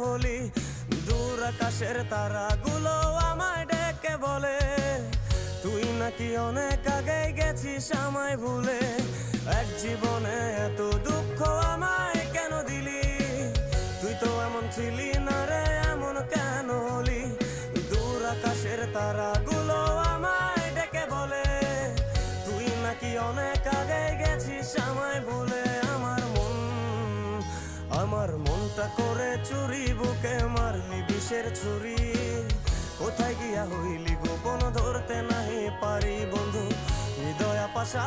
হলি? দূর আকাশের তারাগুলো আমায় ডেকে বলে তুই নাকি অনেক আগে গেছিস আমায় ভুলে। এক জীবনে এত দুঃখ আমায় কেন দিলি? তুই তো এমন ছিলি না রে, এমন কেন হলি? দূর আকাশের তারাগুলো আমায় ডেকে বলে তুই নাকি অনেক আগে গেছিস আমায় ভুলে। আমার মনটা করে চুরি, বুকে মারলি বিষের ছুরি। কোথায় গিয়া হইলি গোপন ধরতে নাহি পারি বন্ধু, হৃদয় পাশা